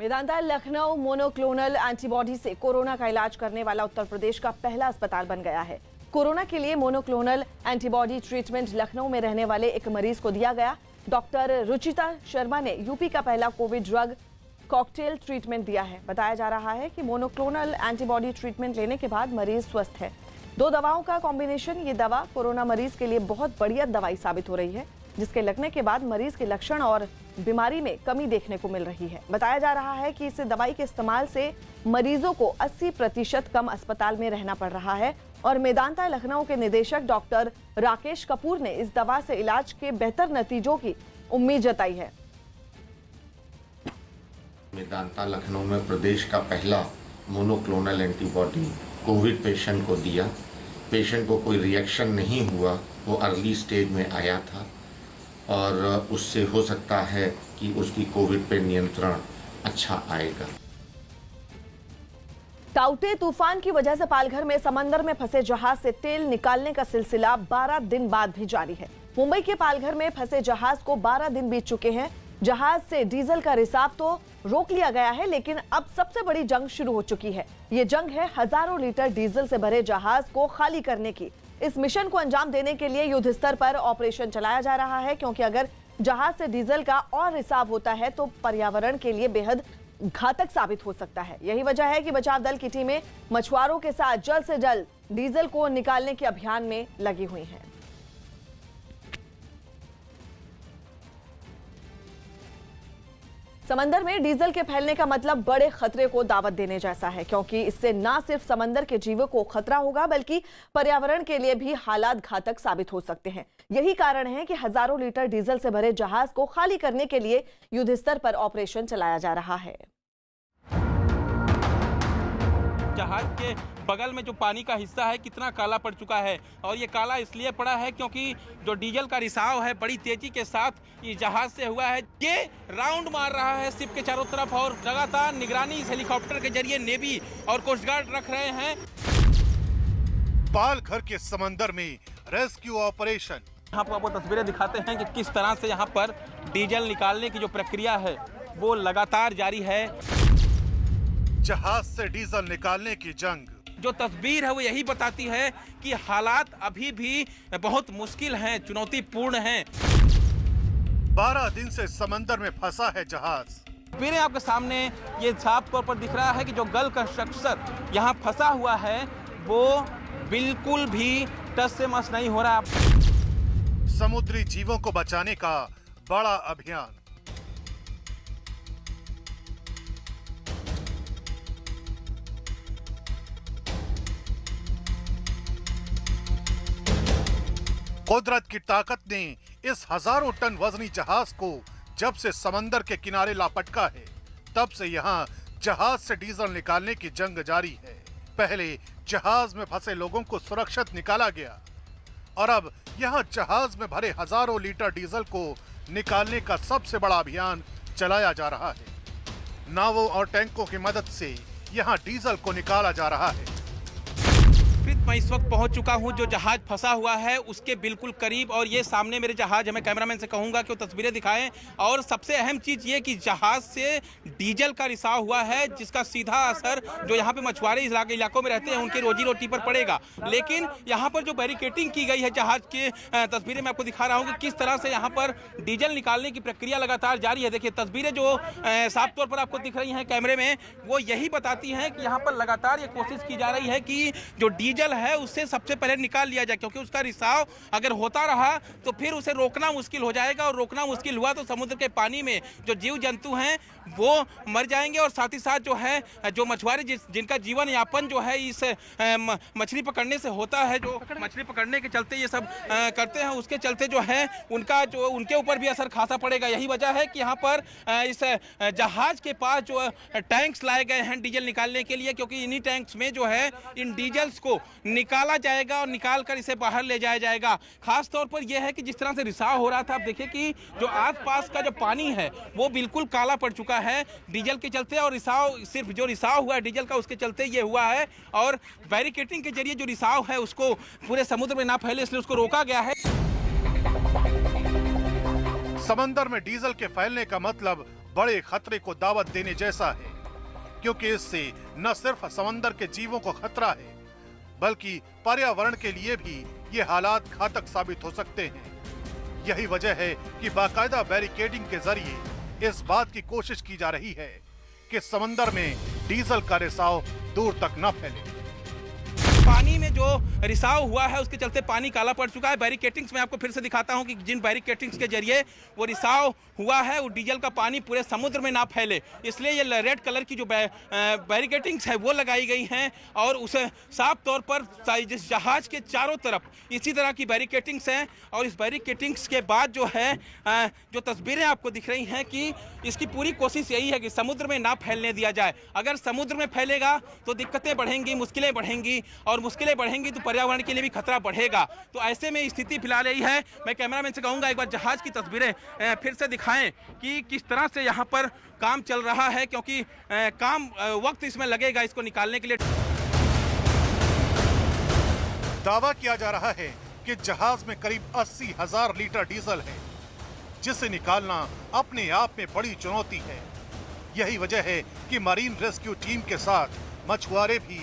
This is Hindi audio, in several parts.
मेदांता लखनऊ मोनोक्लोनल एंटीबॉडी से कोरोना का इलाज करने वाला उत्तर प्रदेश का पहला अस्पताल बन गया है। कोरोना के लिए मोनोक्लोनल एंटीबॉडी ट्रीटमेंट लखनऊ में रहने वाले एक मरीज को दिया गया। डॉक्टर रुचिता शर्मा ने यूपी का पहला कोविड ड्रग कॉकटेल ट्रीटमेंट दिया है। बताया जा रहा है कि मोनोक्लोनल एंटीबॉडी ट्रीटमेंट लेने के बाद मरीज स्वस्थ है। 2 दवाओं का कॉम्बिनेशन, ये दवा कोरोना मरीज के लिए बहुत बढ़िया दवाई साबित हो रही है, जिसके लगने के बाद मरीज के लक्षण और बीमारी में कमी देखने को मिल रही है। बताया जा रहा है कि इस दवाई के इस्तेमाल से मरीजों को 80% कम अस्पताल में रहना पड़ रहा है और मेदांता लखनऊ के निदेशक डॉक्टर राकेश कपूर ने इस दवा से इलाज के बेहतर नतीजों की उम्मीद जताई है। मेदांता लखनऊ में प्रदेश का पहला मोनोक्लोनल एंटीबॉडी कोविड पेशेंट को दिया। पेशेंट को कोई रिएक्शन नहीं हुआ, वो अर्ली स्टेज में आया था और उससे हो सकता है कि उसकी कोविड पे नियंत्रण अच्छा आएगा। ताउते तूफान की वजह से पालघर में समंदर में फंसे जहाज से तेल निकालने का सिलसिला 12 दिन बाद भी जारी है। मुंबई के पालघर में फंसे जहाज को 12 दिन बीत चुके हैं। जहाज से डीजल का रिसाव तो रोक लिया गया है, लेकिन अब सबसे बड़ी जंग शुरू हो चुकी है। ये जंग है हजारों लीटर डीजल से भरे जहाज को खाली करने की। इस मिशन को अंजाम देने के लिए युद्ध स्तर पर ऑपरेशन चलाया जा रहा है, क्योंकि अगर जहाज से डीजल का और रिसाव होता है तो पर्यावरण के लिए बेहद घातक साबित हो सकता है। यही वजह है कि बचाव दल की टीमें मछुआरों के साथ जल्द से जल्द डीजल को निकालने के अभियान में लगी हुई हैं। समंदर में डीजल के फैलने का मतलब बड़े खतरे को दावत देने जैसा है, क्योंकि इससे न सिर्फ समंदर के जीवों को खतरा होगा, बल्कि पर्यावरण के लिए भी हालात घातक साबित हो सकते हैं। यही कारण है कि हजारों लीटर डीजल से भरे जहाज को खाली करने के लिए युद्ध स्तर पर ऑपरेशन चलाया जा रहा है। जहाज के बगल में जो पानी का हिस्सा है कितना काला पड़ चुका है, और ये काला इसलिए पड़ा है क्योंकि जो डीजल का रिसाव है बड़ी तेजी के साथ ये जहाज से हुआ है। ये राउंड मार रहा है शिप के चारों तरफ और लगातार निगरानी इस हेलीकॉप्टर के जरिए नेवी और कोस्ट गार्ड रख रहे हैं। पालघर के समंदर में रेस्क्यू ऑपरेशन। यहाँ पर आपको तस्वीरें दिखाते हैं कि किस तरह से यहाँ पर डीजल निकालने की जो प्रक्रिया है वो लगातार जारी है। जहाज से डीजल निकालने की जंग। जो तस्वीर है वो यही बताती है कि हालात अभी भी बहुत मुश्किल हैं, चुनौतीपूर्ण हैं। 12 दिन से समंदर में फंसा है जहाज। मेरे आपके सामने ये साफ तौर पर दिख रहा है कि जो गल का स्ट्रक्चर यहाँ फंसा हुआ है वो बिल्कुल भी टस से मस नहीं हो रहा। समुद्री जीवों को बचाने का बड़ा अभियान। कुदरत की ताकत ने इस हजारों टन वजनी जहाज को जब से समंदर के किनारे लापटका है, तब से यहाँ जहाज से डीजल निकालने की जंग जारी है। पहले जहाज में फंसे लोगों को सुरक्षित निकाला गया और अब यहाँ जहाज में भरे हजारों लीटर डीजल को निकालने का सबसे बड़ा अभियान चलाया जा रहा है। नावों और टैंकों की मदद से यहाँ डीजल को निकाला जा रहा है। मैं इस वक्त पहुंच चुका हूं जो जहाज फंसा हुआ है उसके बिल्कुल करीब, और ये सामने मेरे जहाज है। मैं कैमरामैन से कहूंगा कि वो तस्वीरें दिखाएं। और सबसे अहम चीज ये कि जहाज से डीजल का रिसाव हुआ है, जिसका सीधा असर जो यहाँ पे मछुआरे इलाकों में रहते हैं उनकी रोजी रोटी पर पड़ेगा। लेकिन यहाँ पर जो बैरिकेटिंग की गई है जहाज के, तस्वीरें मैं आपको दिखा रहा हूँ कि किस तरह से यहाँ पर डीजल निकालने की प्रक्रिया लगातार जारी है। देखिए तस्वीरें जो साफ तौर पर आपको दिख रही हैं कैमरे में, वो यही बताती हैं कि यहाँ पर लगातार ये कोशिश की जा रही है कि जो डीजल है उससे सबसे पहले निकाल लिया जाए, क्योंकि उसका रिसाव अगर होता रहा तो फिर उसे रोकना मुश्किल हो जाएगा, और रोकना मुश्किल हुआ तो समुद्र के पानी में जो जीव जंतु हैं वो मर जाएंगे, और साथ ही साथ जो है जो मछुआरे जिनका जीवन यापन जो है इस मछली पकड़ने से होता है, जो मछली पकड़ने के चलते ये सब करते हैं, उसके चलते जो है उनके ऊपर भी असर खासा पड़ेगा। यही वजह है कि यहाँ पर इस जहाज के पास जो टैंक्स लाए गए हैं डीजल निकालने के लिए, क्योंकि इन्हीं टैंक्स में जो है इन डीजल्स को निकाला जाएगा और निकाल कर इसे बाहर ले जाया जाएगा। खास तौर पर यह है कि जिस तरह से रिसाव हो रहा था, आप देखिए कि जो आसपास का जो पानी है वो बिल्कुल काला पड़ चुका है डीजल के चलते, और रिसाव सिर्फ जो रिसाव हुआ है डीजल का उसके चलते ये हुआ है, और बैरिकेटिंग के जरिए जो रिसाव है उसको पूरे समुद्र में ना फैले इसलिए उसको रोका गया है। समंदर में डीजल के फैलने का मतलब बड़े खतरे को दावत देने जैसा है, क्योंकि इससे न सिर्फ समंदर के जीवों को खतरा है, बल्कि पर्यावरण के लिए भी ये हालात घातक साबित हो सकते हैं। यही वजह है कि बाकायदा बैरिकेडिंग के जरिए इस बात की कोशिश की जा रही है कि समंदर में डीजल का रिसाव दूर तक न फैले। पानी में जो रिसाव हुआ है उसके चलते पानी काला पड़ चुका है। बैरिकेटिंग्स में आपको फिर से दिखाता हूं कि जिन बैरिकेटिंग्स के जरिए वो रिसाव हुआ है वो डीजल का पानी पूरे समुद्र में ना फैले, इसलिए ये रेड कलर की जो बैरिकेटिंग्स है वो लगाई गई हैं। और उसे साफ तौर पर जिस जहाज के चारों तरफ इसी तरह की बैरिकेटिंग्स हैं। और इस बैरिकेटिंग्स के बाद जो है जो तस्वीरें आपको दिख रही हैं कि इसकी पूरी कोशिश यही है कि समुद्र में ना फैलने दिया जाए। अगर समुद्र में फैलेगा तो दिक्कतें बढ़ेंगी, मुश्किलें बढ़ेंगी, और मुश्किलें बढ़ेंगी तो पर्यावरण के लिए भी खतरा बढ़ेगा। तो ऐसे में स्थिति फिलहाल यही है। मैं कैमरामैन से कहूंगा एक बार जहाज की तस्वीरें फिर से दिखाएं कि किस तरह से यहाँ पर काम चल रहा है, क्योंकि वक्त इसमें लगेगा इसको निकालने के लिए। दावा किया जा रहा है कि जहाज में करीब 80,000 लीटर डीजल है, जिसे निकालना अपने आप में बड़ी चुनौती है। यही वजह है कि मरीन रेस्क्यू टीम के साथ मछुआरे भी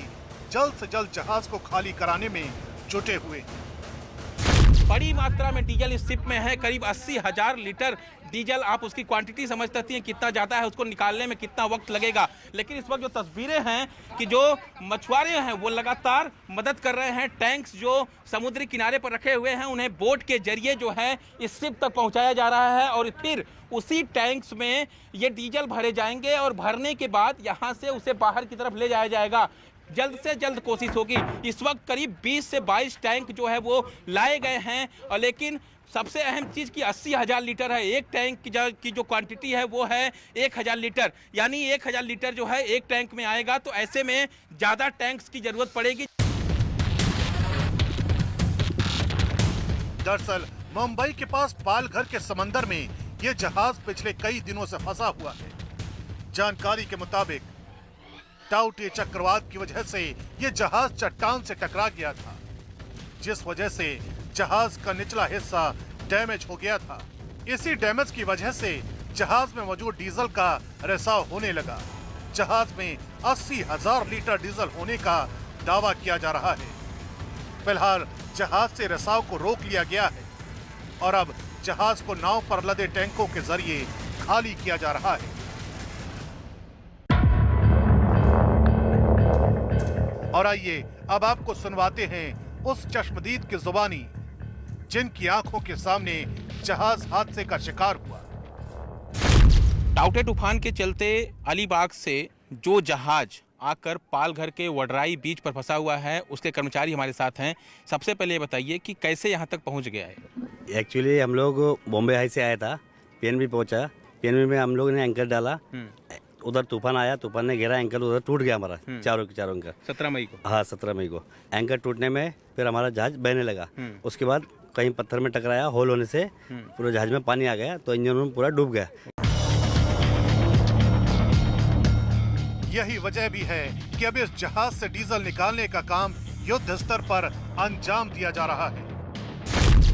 जल्द से जल्द जहाज को खाली कराने में जुटे हुए हैं। बड़ी मात्रा में डीजल इस शिप में है, करीब 80,000 लीटर डीजल। आप उसकी क्वांटिटी समझ सकती हैं कितना ज़्यादा है, उसको निकालने में कितना वक्त लगेगा। लेकिन इस वक्त जो तस्वीरें हैं कि जो मछुआरे हैं वो लगातार मदद कर रहे हैं। टैंक्स जो समुद्री किनारे पर रखे हुए हैं उन्हें बोट के जरिए जो है इस शिप तक पहुंचाया जा रहा है, और फिर उसी टैंक्स में ये डीजल भरे जाएंगे और भरने के बाद यहाँ से उसे बाहर की तरफ ले जाया जाएगा। जल्द से जल्द कोशिश होगी। इस वक्त करीब 20 से 22 टैंक जो है वो लाए गए हैं, और लेकिन सबसे अहम चीज़ कि 80,000 लीटर है। एक टैंक की जो क्वांटिटी है वो है 1,000 लीटर, यानी 1,000 लीटर जो है एक टैंक में आएगा। तो ऐसे में ज़्यादा टैंक्स की ज़रूरत पड़ेगी। दरअसल मुंबई के पास पालघर के समंदर में ये जहाज पिछले कई दिनों से फंसा हुआ है। जानकारी के मुताबिक टाउटे चक्रवात की वजह से ये जहाज चट्टान से टकरा गया था, जिस वजह से जहाज का निचला हिस्सा डैमेज हो गया था। इसी डैमेज की वजह से जहाज में मौजूद डीजल का रिसाव होने लगा। जहाज में 80,000 लीटर डीजल होने का दावा किया जा रहा है। फिलहाल जहाज से रिसाव को रोक लिया गया है और अब जहाज को नाव पर लदे टैंकों के जरिए खाली किया जा रहा है। और आइए अब आपको सुनवाते हैं उस चश्मदीद की जुबानी जिनकी आंखों के सामने जहाज हादसे का शिकार हुआ। टाउटे तूफान के चलते अलीबाग से जो जहाज आकर पालघर के वडराई बीच पर फंसा हुआ है उसके कर्मचारी हमारे साथ हैं। सबसे पहले ये बताइए कि कैसे यहाँ तक पहुँच गया है। एक्चुअली हम लोग बॉम्बे हाई से आया था, पीएनबी पहुँचा। पीएनबी में हम लोग ने एंकर डाला, उधर तूफान आया, तूफान ने घेरा, एंकर उधर टूट गया हमारा चारों एंकर 17 मई को। हाँ 17 मई को एंकर टूटने में फिर हमारा जहाज बहने लगा। उसके बाद कहीं पत्थर में टकराया, होल होने से पूरे जहाज में पानी आ गया, तो इंजन रूम पूरा डूब गया। यही वजह भी है कि अब इस जहाज से डीजल निकालने का काम युद्ध स्तर पर अंजाम दिया जा रहा है।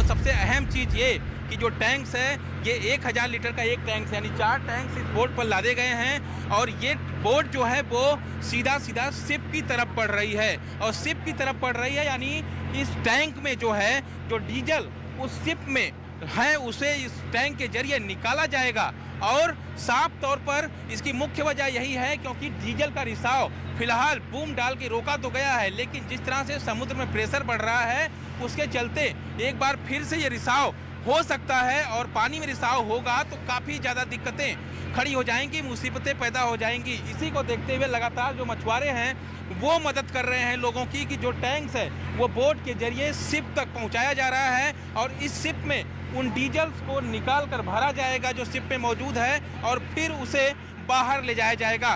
सबसे अहम चीज ये कि जो टैंक्स है ये 1,000 लीटर का एक टैंक है, यानी 4 टैंक्स इस बोट पर लादे गए हैं, और ये बोट जो है वो सीधा सीधा शिप की तरफ बढ़ रही है। और शिप की तरफ बढ़ रही है यानी इस टैंक में जो है जो डीजल उस शिप में है उसे इस टैंक के जरिए निकाला जाएगा। और साफ तौर पर इसकी मुख्य वजह यही है क्योंकि डीजल का रिसाव फिलहाल बूम डाल के रोका तो गया है, लेकिन जिस तरह से समुद्र में प्रेशर बढ़ रहा है उसके चलते एक बार फिर से ये रिसाव हो सकता है, और पानी में रिसाव होगा तो काफ़ी ज़्यादा दिक्कतें खड़ी हो जाएंगी, मुसीबतें पैदा हो जाएंगी। इसी को देखते हुए लगातार जो मछुआरे हैं वो मदद कर रहे हैं लोगों की कि जो टैंक्स है वो बोट के जरिए शिप तक पहुंचाया जा रहा है, और इस शिप में उन डीजल्स को निकाल कर भरा जाएगा जो शिप में मौजूद है, और फिर उसे बाहर ले जाया जाएगा।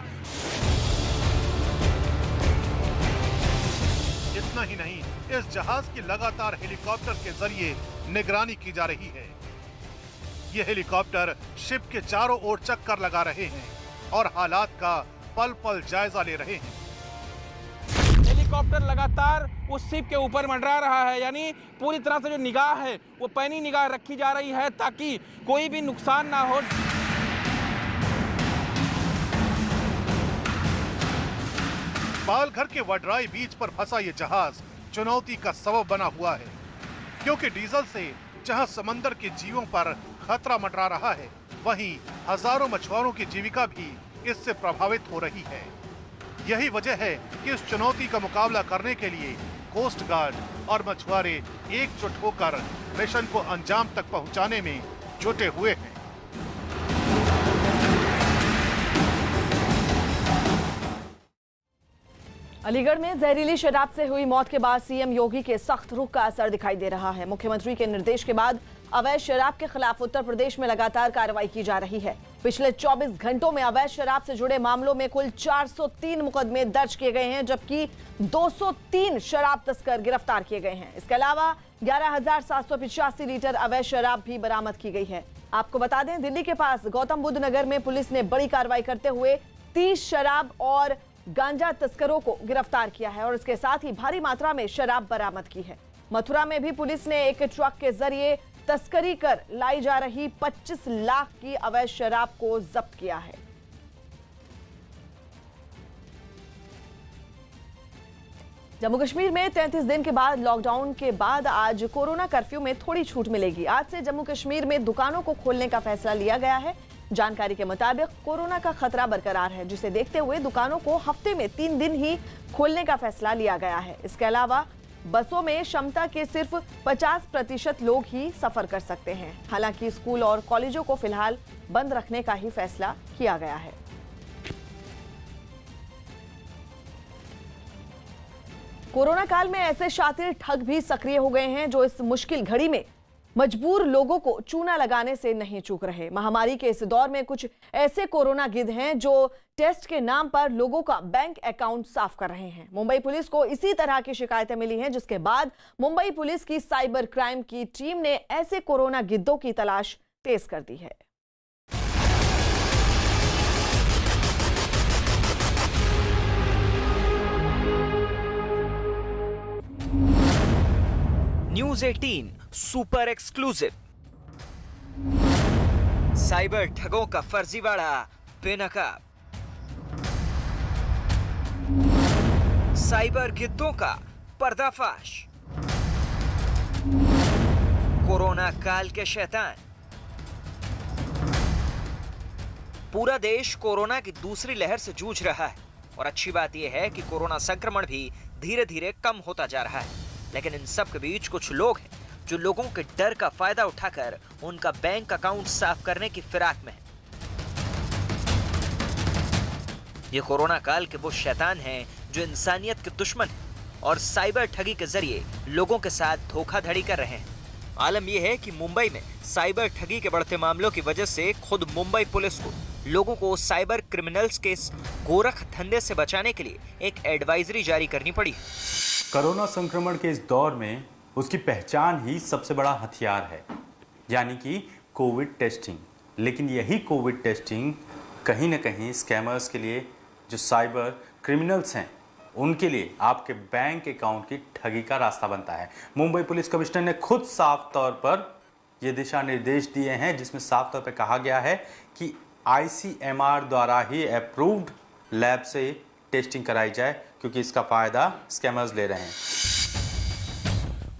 इतना ही नहीं, इस जहाज की लगातार हेलीकॉप्टर के जरिए निगरानी की जा रही है। ये हेलीकॉप्टर शिप के चारों ओर चक्कर लगा रहे हैं और हालात का पल पल जायजा ले रहे हैं। हेलीकॉप्टर लगातार उस शिप के ऊपर मंडरा रहा है, यानी पूरी तरह से जो निगाह है वो पैनी निगाह रखी जा रही है ताकि कोई भी नुकसान ना हो। पालघर के वडराई बीच पर फंसा ये जहाज चुनौती का सबब बना हुआ है, क्योंकि डीजल से जहां समंदर के जीवों पर खतरा मंडरा रहा है, वहीं हजारों मछुआरों की जीविका भी इससे प्रभावित हो रही है। यही वजह है कि इस चुनौती का मुकाबला करने के लिए कोस्ट गार्ड और मछुआरे एकजुट होकर मिशन को अंजाम तक पहुंचाने में जुटे हुए हैं। अलीगढ़ में जहरीली शराब से हुई मौत के बाद सीएम योगी के सख्त रुख का असर दिखाई दे रहा है। मुख्यमंत्री के निर्देश के बाद अवैध शराब के खिलाफ उत्तर प्रदेश में लगातार कार्रवाई की जा रही है। पिछले 24 घंटों में अवैध शराब से जुड़े मामलों में कुल 403 मुकदमे दर्ज किए गए हैं, जबकि 203 शराब तस्कर गिरफ्तार किए गए हैं। इसके अलावा 11,785 लीटर अवैध शराब भी बरामद की गई है। आपको बता दें, दिल्ली के पास गौतम बुद्ध नगर में पुलिस ने बड़ी कार्रवाई करते हुए 30 शराब और गांजा तस्करों को गिरफ्तार किया है और इसके साथ ही भारी मात्रा में शराब बरामद की है। मथुरा में भी पुलिस ने एक ट्रक के जरिए तस्करी कर लाई जा रही 25 लाख की अवैध शराब को जब्त किया है। जम्मू कश्मीर में 33 दिन के बाद लॉकडाउन के बाद आज कोरोना कर्फ्यू में थोड़ी छूट मिलेगी। आज से जम्मू कश्मीर में दुकानों को खोलने का फैसला लिया गया है। जानकारी के मुताबिक कोरोना का खतरा बरकरार है, जिसे देखते हुए दुकानों को हफ्ते में 3 दिन ही खोलने का फैसला लिया गया है। इसके अलावा बसों में क्षमता के सिर्फ 50% लोग ही सफर कर सकते हैं। हालांकि स्कूल और कॉलेजों को फिलहाल बंद रखने का ही फैसला किया गया है। कोरोना काल में ऐसे शातिर ठग भी सक्रिय हो गए हैं जो इस मुश्किल घड़ी में मजबूर लोगों को चूना लगाने से नहीं चूक रहे। महामारी के इस दौर में कुछ ऐसे कोरोना गिद्ध हैं जो टेस्ट के नाम पर लोगों का बैंक अकाउंट साफ कर रहे हैं। मुंबई पुलिस को इसी तरह की शिकायतें मिली हैं, जिसके बाद मुंबई पुलिस की साइबर क्राइम की टीम ने ऐसे कोरोना गिद्धों की तलाश तेज कर दी है। News 18 super exclusive. साइबर ठगों का फर्जीवाड़ा बेनकाब। साइबर गिद्धों का पर्दाफाश। कोरोना काल के शैतान। पूरा देश कोरोना की दूसरी लहर से जूझ रहा है और अच्छी बात यह है कि कोरोना संक्रमण भी धीरे धीरे कम होता जा रहा है। लेकिन इन सब के बीच कुछ लोग हैं जो लोगों के डर का फायदा उठाकर उनका बैंक अकाउंट साफ करने की फिराक में हैं। ये कोरोना काल के वो शैतान हैं जो इंसानियत के दुश्मन हैं और साइबर ठगी के जरिए लोगों के साथ धोखाधड़ी कर रहे हैं। आलम यह है कि मुंबई में साइबर ठगी के बढ़ते मामलों की वजह से खुद मुंबई पुलिस को लोगों को साइबर क्रिमिनल्स के इस गोरख धंधे से बचाने के लिए एक एडवाइजरी जारी करनी पड़ी। कोरोना संक्रमण के इस दौर में उसकी पहचान ही सबसे बड़ा हथियार है, यानी कि कोविड टेस्टिंग। लेकिन यही कोविड टेस्टिंग कहीं ना कहीं स्कैमर्स के लिए, जो साइबर क्रिमिनल्स हैं, उनके लिए आपके बैंक अकाउंट की ठगी का रास्ता बनता है। मुंबई पुलिस कमिश्नर ने खुद साफ तौर पर ये दिशा निर्देश दिए हैं, जिसमें साफ तौर पर कहा गया है कि ICMR द्वारा ही अप्रूव्ड लैब से टेस्टिंग कराई जाए, क्योंकि इसका फायदा स्कैमर्स ले रहे हैं।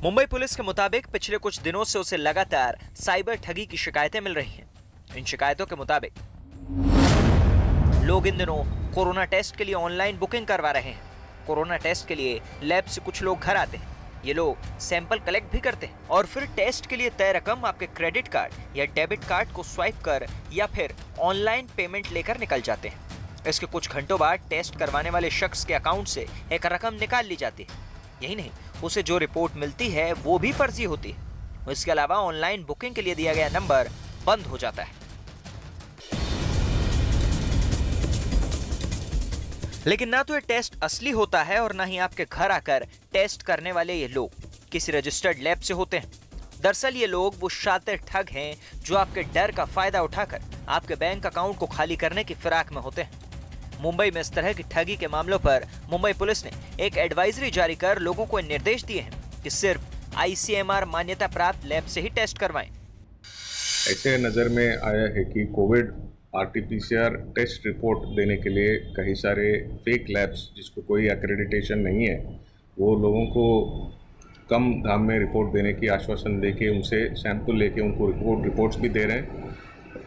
मुंबई पुलिस के मुताबिक पिछले कुछ दिनों से उसे लगातार साइबर ठगी की शिकायतें मिल रही हैं। इन शिकायतों के मुताबिक लोग इन दिनों कोरोना टेस्ट के लिए ऑनलाइन बुकिंग करवा रहे हैं। कोरोना टेस्ट के लिए लैब से कुछ लोग घर आते हैं। ये लोग सैंपल कलेक्ट भी करते हैं और फिर टेस्ट के लिए तय रकम आपके क्रेडिट कार्ड या डेबिट कार्ड को स्वाइप कर या फिर ऑनलाइन पेमेंट लेकर निकल जाते हैं। इसके कुछ घंटों बाद टेस्ट करवाने वाले शख्स के अकाउंट से एक रकम निकाल ली जाती है। यही नहीं, उसे जो रिपोर्ट मिलती है वो भी फर्जी होती है। इसके अलावा ऑनलाइन बुकिंग के लिए दिया गया नंबर बंद हो जाता है। लेकिन ना तो ये टेस्ट असली होता है और ना ही आपके घर आकर टेस्ट करने वाले ये लोग किसी रजिस्टर्ड लैब से होते हैं। दरअसल ये लोग वो शातिर ठग हैं जो आपके डर का फायदा उठाकर आपके बैंक अकाउंट को खाली करने की फिराक में होते हैं। मुंबई में इस तरह की ठगी के मामलों पर मुंबई पुलिस ने एक एडवाइजरी जारी कर लोगों को निर्देश दिए हैं कि सिर्फ ICMR मान्यता प्राप्त लैब से ही टेस्ट करवाएं। ऐसे नज़र में आया है कि कोविड आरटीपीसीआर टेस्ट रिपोर्ट देने के लिए कई सारे फेक लैब्स जिसको कोई एक्रेडिटेशन नहीं है वो लोगों को कम दाम में रिपोर्ट देने की आश्वासन देके उनसे सैंपल लेके उनको रिपोर्ट्स भी दे रहे हैं।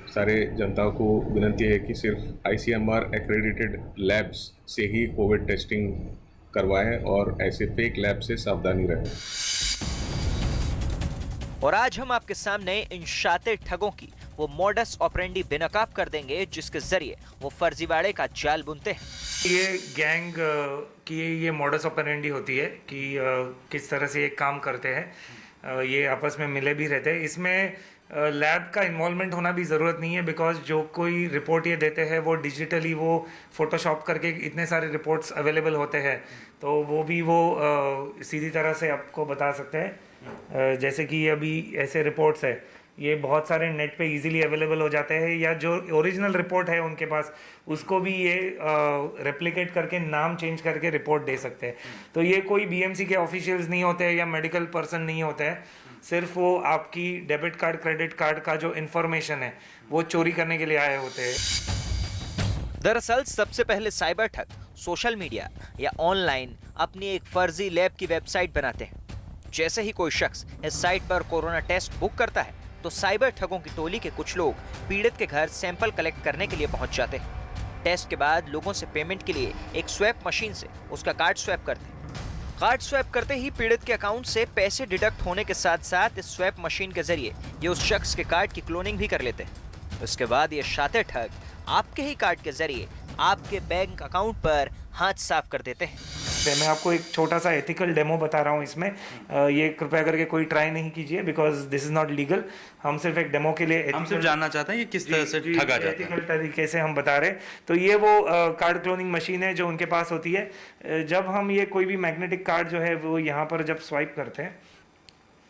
सारे जनता को विनती है कि सिर्फ आईसीएमआर एक्रेडिटेड लैब्स से ही कोविड टेस्टिंग करवाएं और ऐसे फेक लैब से सावधानी रहें। और आज हम आपके सामने इन शातिर ठगों की वो मॉडस ऑपरेंडी बेनकाब कर देंगे जिसके जरिए वो फर्जीवाड़े का जाल बुनते हैं। ये गैंग की ये मॉडस ऑपरेंडी होती है कि किस तरह से ये काम करते हैं। ये आपस में मिले भी रहते हैं। इसमें लैब का इन्वॉल्वमेंट होना भी ज़रूरत नहीं है, बिकॉज जो कोई रिपोर्ट ये देते हैं वो डिजिटली वो फोटोशॉप करके इतने सारे रिपोर्ट्स अवेलेबल होते हैं, तो वो भी वो सीधी तरह से आपको बता सकते हैं। जैसे कि अभी ऐसे रिपोर्ट्स है, ये बहुत सारे नेट पे इजीली अवेलेबल हो जाते हैं, या जो ओरिजिनल रिपोर्ट है उनके पास उसको भी ये रेप्लिकेट करके नाम चेंज करके रिपोर्ट दे सकते हैं। तो ये कोई बीएमसी के ऑफिशियल्स नहीं होते हैं या मेडिकल पर्सन नहीं होते हैं, सिर्फ वो आपकी डेबिट कार्ड क्रेडिट कार्ड का जो इन्फॉर्मेशन है वो चोरी करने के लिए आए होते हैं। दरअसल सबसे पहले साइबर ठग सोशल मीडिया या ऑनलाइन अपनी एक फर्जी लैब की वेबसाइट बनाते हैं। जैसे ही कोई शख्स इस साइट पर कोरोना टेस्ट बुक करता है तो साइबर ठगों की टोली के कुछ लोग पीड़ित के घर सैंपल कलेक्ट करने के लिए पहुंच जाते हैं। टेस्ट के बाद लोगों से पेमेंट के लिए एक स्वैप मशीन से उसका कार्ड स्वैप करते हैं। कार्ड स्वैप करते ही पीड़ित के अकाउंट से पैसे डिडक्ट होने के साथ साथ इस स्वैप मशीन के जरिए ये उस शख्स के कार्ड की क्लोनिंग भी कर लेते हैं। उसके बाद ये शातिर ठग आपके ही कार्ड के जरिए आपके बैंक अकाउंट पर हाथ साफ कर देते हैं। मैं आपको एक छोटा सा एथिकल डेमो बता रहा हूँ इसमें। ये कृपया करके कोई ट्राई नहीं कीजिए, because this is not legal. हम सिर्फ एक डेमो के लिए हम सिर्फ जानना चाहते हैं ये किस तरह से ठगा जाता है। एथिकल तरीके से हम बता रहे। तो ये वो कार्ड क्लोनिंग मशीन है जो उनके पास होती है। जब हम ये कोई भी मैग्नेटिक कार्ड जो है वो यहाँ पर जब स्वाइप करते हैं,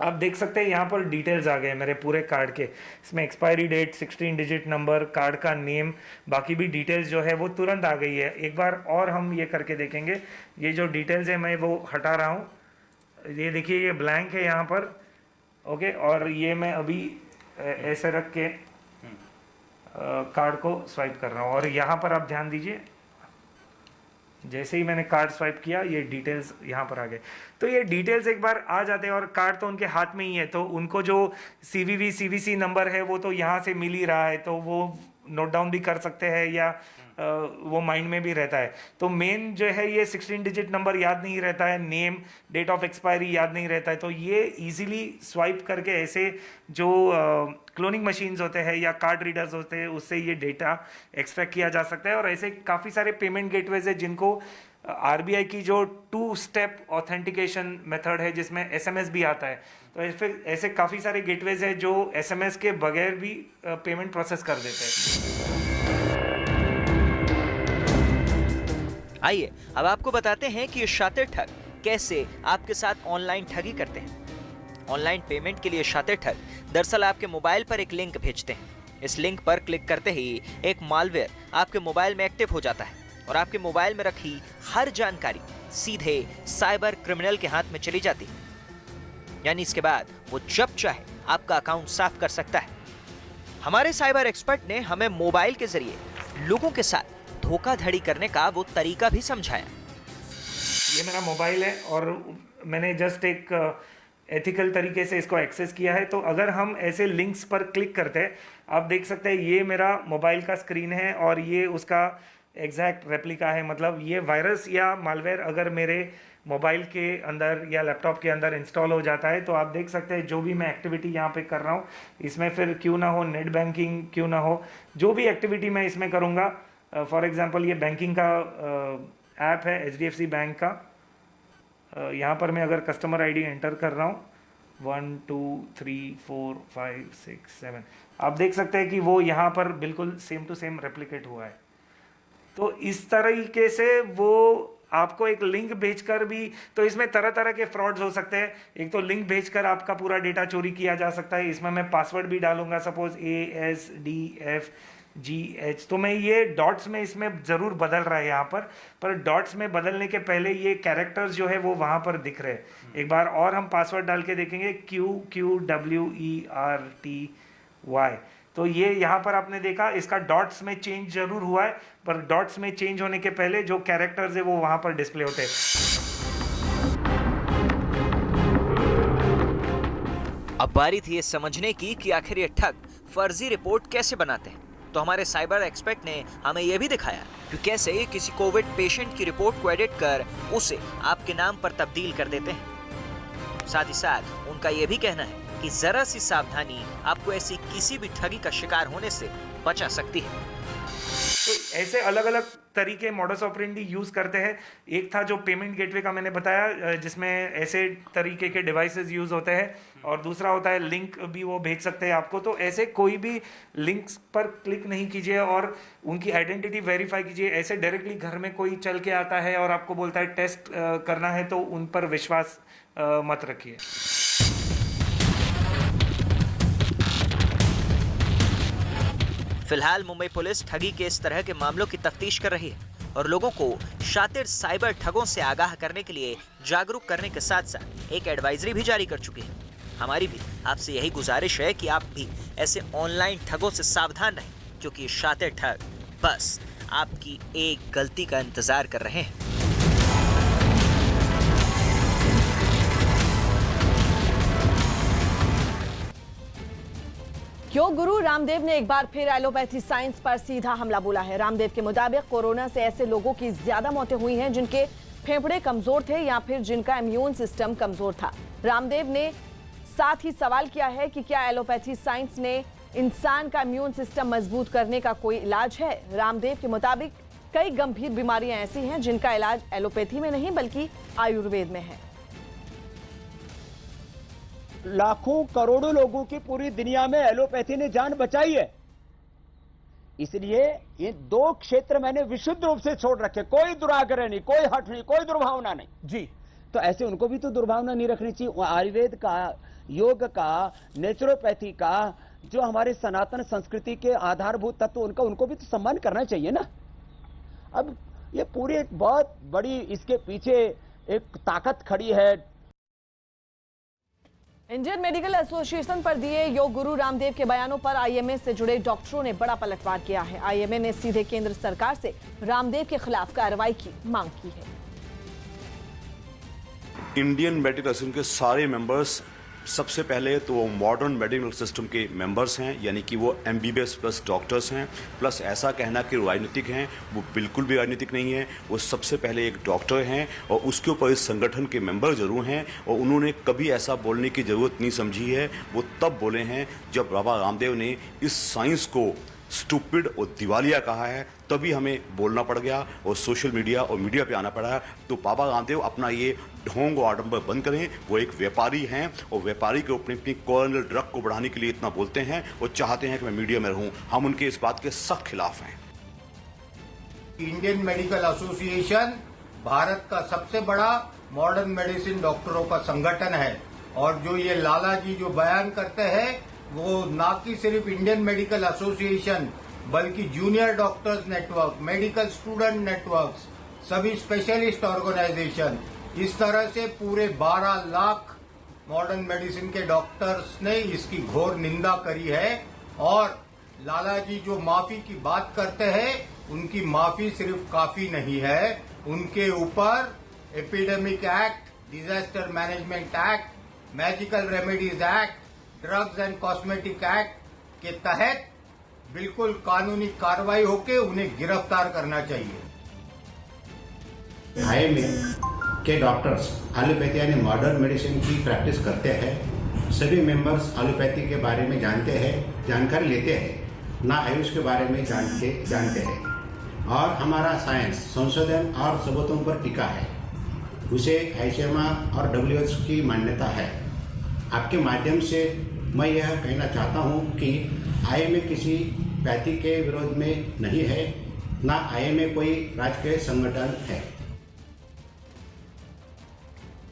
आप देख सकते हैं यहाँ पर डिटेल्स आ गए मेरे पूरे कार्ड के। इसमें expiry date, 16 digit number, card का नेम, बाकी भी डिटेल्स जो है वो तुरंत आ गई है। एक बार और हम ये करके देखेंगे। ये जो डिटेल्स है मैं वो हटा रहा हूँ। ये देखिए ये ब्लैंक है यहाँ पर, ओके। और ये मैं अभी ऐसे रख के कार्ड को स्वाइप कर रहा हूँ। और यहाँ पर आप ध्यान दीजिए, जैसे ही मैंने कार्ड स्वाइप किया ये डिटेल्स यहाँ पर आ गए। तो ये डिटेल्स एक बार आ जाते हैं और कार्ड तो उनके हाथ में ही है, तो उनको जो CVC नंबर है वो तो यहाँ से मिल ही रहा है, तो वो नोट डाउन भी कर सकते हैं या वो माइंड में भी रहता है। तो मेन जो है ये 16 डिजिट नंबर याद नहीं रहता है, नेम, डेट ऑफ एक्सपायरी याद नहीं रहता है। तो ये इजीली स्वाइप करके ऐसे जो क्लोनिंग मशीन्स होते हैं या कार्ड रीडर्स होते हैं उससे ये डेटा एक्सट्रैक्ट किया जा सकता है। और ऐसे काफ़ी सारे पेमेंट गेटवेज है जिनको RBI की जो 2 स्टेप ऑथेंटिकेशन मेथड है जिसमें SMS भी आता है। तो ऐसे काफ़ी सारे गेटवेज है जो SMS के बगैर भी पेमेंट प्रोसेस कर देते हैं। आइए अब आपको बताते हैं कि ये शातिर ठग कैसे आपके साथ ऑनलाइन ठगी करते हैं। ऑनलाइन पेमेंट के लिए शातिर ठग दरअसल आपके मोबाइल पर एक लिंक भेजते हैं। इस लिंक पर क्लिक करते ही एक मालवेयर आपके मोबाइल में एक्टिव हो जाता है और आपके मोबाइल में रखी हर जानकारी सीधे साइबर क्रिमिनल के हाथ में चली जाती है। यानी इसके बाद वो जब चाहे आपका अकाउंट साफ कर सकता है। हमारे साइबर एक्सपर्ट ने हमें मोबाइल के जरिए लोगों के साथ धोखाधड़ी करने का वो तरीका भी समझाया। ये मेरा मोबाइल है और मैंने जस्ट एक एथिकल तरीके से इसको एक्सेस किया है। तो अगर हम ऐसे लिंक्स पर क्लिक करते हैं, आप देख सकते हैं ये मेरा मोबाइल का स्क्रीन है और ये उसका एग्जैक्ट रेप्लिका है। मतलब ये वायरस या मालवेयर अगर मेरे मोबाइल के अंदर या लैपटॉप के अंदर इंस्टॉल हो जाता है तो आप देख सकते हैं जो भी मैं एक्टिविटी यहाँ पे कर रहा हूँ इसमें, फिर क्यों ना हो नेट बैंकिंग, क्यों ना हो जो भी एक्टिविटी मैं इसमें करूँगा। फॉर एग्जांपल ये बैंकिंग का ऐप है HDFC बैंक का। यहाँ पर मैं अगर कस्टमर ID एंटर कर रहा हूँ 1 2 3 4 5 6 7, आप देख सकते हैं कि वो यहाँ पर बिल्कुल सेम टू सेम रेप्लिकेट हुआ है। तो इस तरीके से वो आपको एक लिंक भेजकर भी, तो इसमें तरह तरह के फ्रॉड्स हो सकते हैं। एक तो लिंक भेजकर आपका पूरा डेटा चोरी किया जा सकता है। इसमें मैं पासवर्ड भी डालूंगा, सपोज ASDFGH, तो मैं ये डॉट्स में इसमें ज़रूर बदल रहा है यहाँ पर डॉट्स में बदलने के पहले ये कैरेक्टर्स जो है वो वहाँ पर दिख रहे हैं। एक बार और हम पासवर्ड डाल के देखेंगे QQWERTY। तो ये यहाँ पर आपने देखा इसका डॉट्स में चेंज जरूर हुआ है, पर डॉट्स में चेंज होने के पहले जो कैरेक्टर्स है वो वहाँ पर डिस्प्ले होते हैं। अब बारी थी ये समझने की कि आखिर ये ठग फर्जी रिपोर्ट कैसे बनाते हैं। तो हमारे साइबर एक्सपर्ट ने हमें यह भी दिखाया कि कैसे किसी कोविड पेशेंट की रिपोर्ट को एडिट कर उसे आपके नाम पर तब्दील कर देते हैं। साथ ही साथ उनका यह भी कहना है कि जरा सी सावधानी आपको ऐसी किसी भी ठगी का शिकार होने से बचा सकती है। तो ऐसे अलग अलग तरीके मॉडस ऑपरेंडी यूज करते हैं। एक था जो पेमेंट गेटवे का मैंने बताया, जिसमें ऐसे तरीके के डिवाइसेस यूज होते हैं, और दूसरा होता है लिंक भी वो भेज सकते हैं आपको। तो ऐसे कोई भी लिंक्स पर क्लिक नहीं कीजिए और उनकी आइडेंटिटी वेरीफाई कीजिए। ऐसे डायरेक्टली घर में कोई चल के आता है और आपको बोलता है टेस्ट करना है, तो उन पर विश्वास मत रखिए। फिलहाल मुंबई पुलिस ठगी के इस तरह के मामलों की तफ्तीश कर रही है और लोगों को शातिर साइबर ठगों से आगाह करने के लिए जागरूक करने के साथ साथ एक एडवाइजरी भी जारी कर चुकी है। हमारी भी आपसे यही गुजारिश है कि आप भी ऐसे ऑनलाइन ठगों से सावधान रहें, क्योंकि ये शातिर ठग बस आपकी एक गलती का इंतजार कर रहे हैं। योग गुरु रामदेव ने एक बार फिर एलोपैथी साइंस पर सीधा हमला बोला है। रामदेव के मुताबिक कोरोना से ऐसे लोगों की ज्यादा मौतें हुई हैं जिनके फेफड़े कमजोर थे या फिर जिनका इम्यून सिस्टम कमजोर था। रामदेव ने साथ ही सवाल किया है कि क्या एलोपैथी साइंस ने इंसान का इम्यून सिस्टम मजबूत करने का कोई इलाज है। रामदेव के मुताबिक कई गंभीर बीमारियां ऐसी हैं जिनका इलाज एलोपैथी में नहीं बल्कि आयुर्वेद में है। लाखों करोड़ों लोगों की पूरी दुनिया में एलोपैथी ने जान बचाई है। इसलिए ये दो क्षेत्र मैंने विशुद्ध रूप से छोड़ रखे, कोई दुराग्रह नहीं, कोई हट नहीं, कोई दुर्भावना नहीं जी। तो ऐसे उनको भी तो दुर्भावना नहीं रखनी चाहिए। आयुर्वेद का, योग का, नेचुरोपैथी का, जो हमारे सनातन संस्कृति के आधारभूत तत्व उनका, उनको भी तो सम्मान करना चाहिए ना। अब ये पूरी एक बहुत बड़ी इसके पीछे एक ताकत खड़ी है। इंडियन मेडिकल एसोसिएशन पर दिए योग गुरु रामदेव के बयानों पर आईएमए से जुड़े डॉक्टरों ने बड़ा पलटवार किया है। आईएमए ने सीधे केंद्र सरकार से रामदेव के खिलाफ कार्रवाई की मांग की है। इंडियन मेडिकल एसोसिएशन के सारे मेंबर्स सबसे पहले तो वो मॉडर्न मेडिकल सिस्टम के मेंबर्स हैं, यानी कि वो एमबीबीएस प्लस डॉक्टर्स हैं। प्लस ऐसा कहना कि राजनीतिक हैं, वो बिल्कुल भी राजनीतिक नहीं है। वो सबसे पहले एक डॉक्टर हैं और उसके ऊपर इस संगठन के मेंबर जरूर हैं, और उन्होंने कभी ऐसा बोलने की ज़रूरत नहीं समझी है। वो तब बोले हैं जब बाबा रामदेव ने इस साइंस को स्टूपिड और दिवालिया कहा है, तभी हमें बोलना पड़ गया और सोशल मीडिया और मीडिया पे आना पड़ा। तो बाबा रामदेव अपना ये ढोंग और आडंबर बंद करें। वो एक व्यापारी हैं और व्यापारी के अपनी कॉर्नल ड्रग को बढ़ाने के लिए इतना बोलते हैं और चाहते हैं कि मैं मीडिया में रहूं। हम उनके इस बात के सख्त खिलाफ हैं। इंडियन मेडिकल एसोसिएशन भारत का सबसे बड़ा मॉडर्न मेडिसिन डॉक्टरों का संगठन है, और जो ये लाला जी जो बयान करते हैं वो ना कि सिर्फ इंडियन मेडिकल एसोसिएशन बल्कि junior doctors network, medical student networks, सभी स्पेशलिस्ट ऑर्गेनाइजेशन, इस तरह से पूरे 12 लाख मॉडर्न मेडिसिन के डॉक्टर्स ने इसकी घोर निंदा करी है। और लाला जी जो माफी की बात करते हैं, उनकी माफी सिर्फ काफी नहीं है, उनके ऊपर epidemic act, disaster management act, magical remedies act, drugs and cosmetic act के तहत बिल्कुल कानूनी कार्रवाई होकर उन्हें गिरफ्तार करना चाहिए। आईएमए के डॉक्टर्स एलोपैथी यानी मॉडर्न मेडिसिन की प्रैक्टिस करते हैं। सभी मेंबर्स एलोपैथी के बारे में जानते हैं, जानकारी लेते हैं, ना आयुष के बारे में जानते हैं। और हमारा साइंस संशोधन और सबूतों पर टिका है, उसे आईसीएमआर और WHO की मान्यता है। आपके माध्यम से मैं यह कहना चाहता हूं कि आईएमए किसी पैथी के विरोध में नहीं है, ना आईएमए कोई राजकीय संगठन है।